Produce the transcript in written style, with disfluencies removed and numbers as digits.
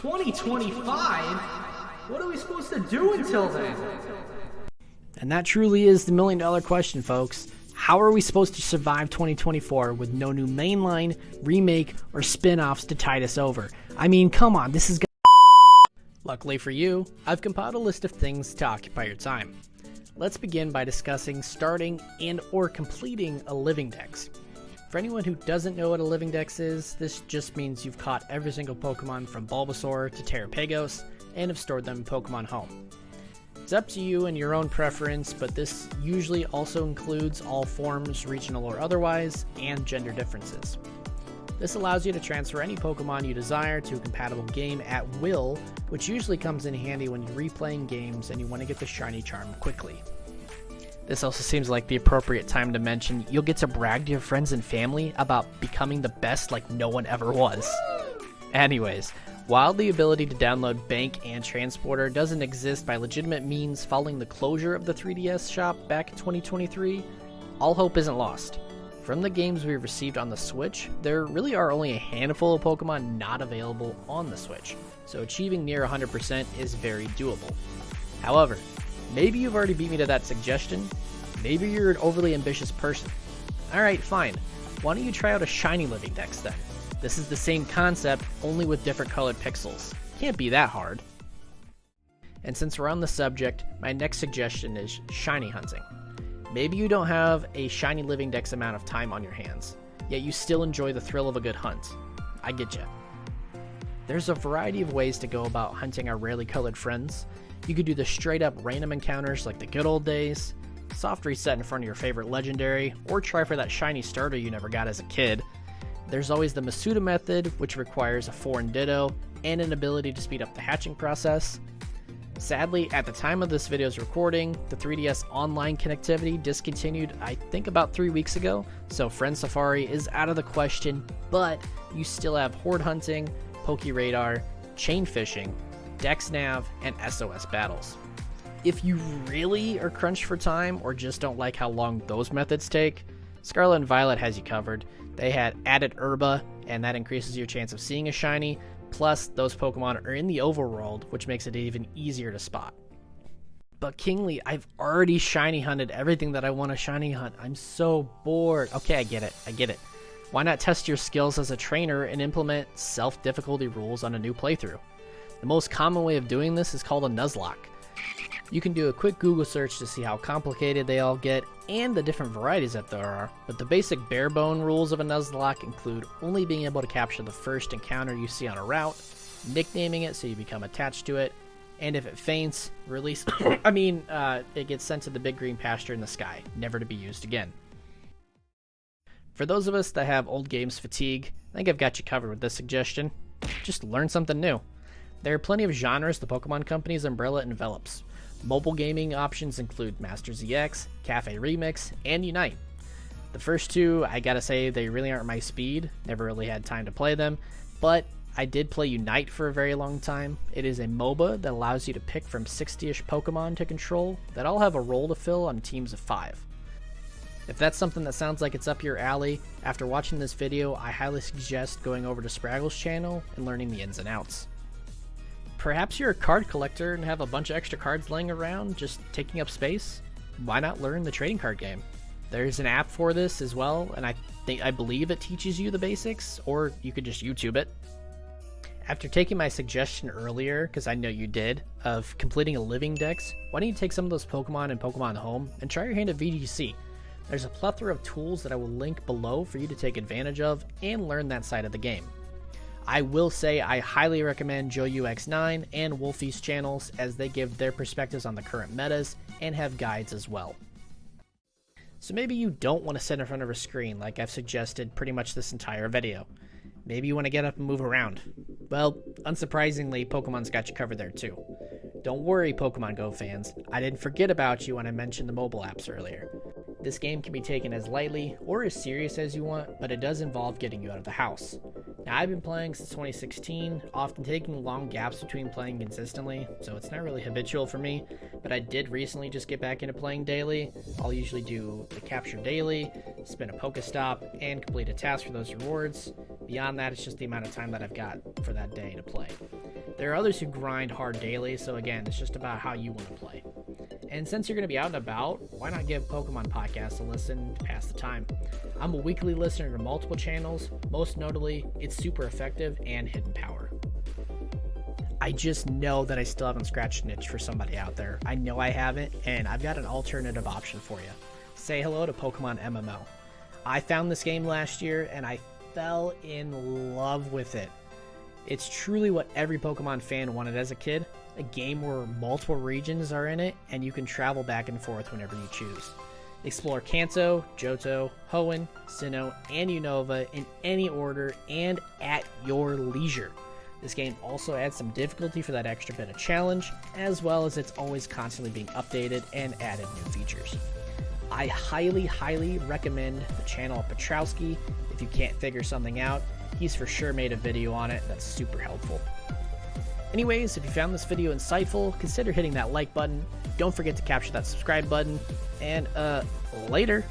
2025? What are we supposed to do until then? And that truly is the million-dollar question, folks. How are we supposed to survive 2024 with no new mainline, remake, or spin-offs to tide us over? I mean, come on, this is... Luckily for you, I've compiled a list of things to occupy your time. Let's begin by discussing starting and or completing a living dex. For anyone who doesn't know what a living dex is, this just means you've caught every single Pokemon from Bulbasaur to Terrapagos and have stored them in Pokemon Home. It's up to you and your own preference, but this usually also includes all forms, regional or otherwise, and gender differences. This allows you to transfer any Pokemon you desire to a compatible game at will, which usually comes in handy when you're replaying games and you want to get the shiny charm quickly. This also seems like the appropriate time to mention you'll get to brag to your friends and family about becoming the best like no one ever was. Anyways, while the ability to download Bank and Transporter doesn't exist by legitimate means following the closure of the 3DS shop back in 2023, all hope isn't lost. From the games we've received on the Switch, there really are only a handful of Pokemon not available on the Switch, so achieving near 100% is very doable. However, maybe you've already beat me to that suggestion. Maybe you're an overly ambitious person. Alright, fine. Why don't you try out a shiny living dex then? This is the same concept, only with different colored pixels. Can't be that hard. And since we're on the subject, my next suggestion is shiny hunting. Maybe you don't have a shiny living dex amount of time on your hands, yet you still enjoy the thrill of a good hunt. I get ya. There's a variety of ways to go about hunting our rarely colored friends. You could do the straight up random encounters like the good old days, soft reset in front of your favorite legendary, or try for that shiny starter you never got as a kid. There's always the Masuda method, which requires a foreign ditto and an ability to speed up the hatching process. Sadly, at the time of this video's recording, the 3DS online connectivity discontinued I think about 3 weeks ago, so Friend Safari is out of the question, but you still have Horde hunting, Poke Radar, chain fishing, Dex Nav, and SOS battles. If you really are crunched for time or just don't like how long those methods take, Scarlet and Violet has you covered. They had added Herba, and that increases your chance of seeing a shiny, plus those Pokemon are in the overworld, which makes it even easier to spot. But Kingly, I've already shiny hunted everything that I want to shiny hunt. I'm so bored. Okay, I get it. Why not test your skills as a trainer and implement self-difficulty rules on a new playthrough? The most common way of doing this is called a Nuzlocke. You can do a quick Google search to see how complicated they all get and the different varieties that there are, but the basic bare bone rules of a Nuzlocke include only being able to capture the first encounter you see on a route, nicknaming it so you become attached to it, and if it faints, release it gets sent to the big green pasture in the sky, never to be used again. For those of us that have old games fatigue, I think I've got you covered with this suggestion. Just learn something new. There are plenty of genres the Pokemon Company's umbrella envelops. Mobile gaming options include Master ZX, Cafe Remix, and Unite. The first two, I gotta say, they really aren't my speed. Never really had time to play them, but I did play Unite for a very long time. It is a MOBA that allows you to pick from 60-ish Pokemon to control that all have a role to fill on teams of 5. If that's something that sounds like it's up your alley, after watching this video, I highly suggest going over to Spraggle's channel and learning the ins and outs. Perhaps you're a card collector and have a bunch of extra cards laying around just taking up space. Why not learn the trading card game? There's an app for this as well, and I believe it teaches you the basics, or you could just YouTube it. After taking my suggestion earlier, because I know you did, of completing a living dex, why don't you take some of those Pokemon in Pokemon Home and try your hand at VGC. There's a plethora of tools that I will link below for you to take advantage of and learn that side of the game. I will say I highly recommend JoeUX9 and Wolfie's channels as they give their perspectives on the current metas and have guides as well. So maybe you don't want to sit in front of a screen like I've suggested pretty much this entire video. Maybe you want to get up and move around. Well, unsurprisingly, Pokemon's got you covered there too. Don't worry, Pokemon Go fans, I didn't forget about you when I mentioned the mobile apps earlier. This game can be taken as lightly or as serious as you want, but it does involve getting you out of the house. Now, I've been playing since 2016, often taking long gaps between playing consistently, so it's not really habitual for me, but I did recently just get back into playing daily. I'll usually do the capture daily, spin a Pokestop, and complete a task for those rewards. Beyond that, it's just the amount of time that I've got for that day to play. There are others who grind hard daily, so again, it's just about how you want to play. And since you're going to be out and about, why not give Pokemon Podcast a listen to pass the time? I'm a weekly listener to multiple channels, most notably, It's Super Effective and Hidden Power. I just know that I still haven't scratched an itch for somebody out there. I know I haven't, and I've got an alternative option for you. Say hello to Pokemon MMO. I found this game last year, and I fell in love with it. It's truly what every Pokemon fan wanted as a kid, a game where multiple regions are in it, and you can travel back and forth whenever you choose. Explore Kanto, Johto, Hoenn, Sinnoh, and Unova in any order and at your leisure. This game also adds some difficulty for that extra bit of challenge, as well as it's always constantly being updated and added new features. I highly recommend the channel of Petrowski. If you can't figure something out, he's for sure made a video on it that's super helpful. Anyways, if you found this video insightful, consider hitting that like button. Don't forget to capture that subscribe button, and later.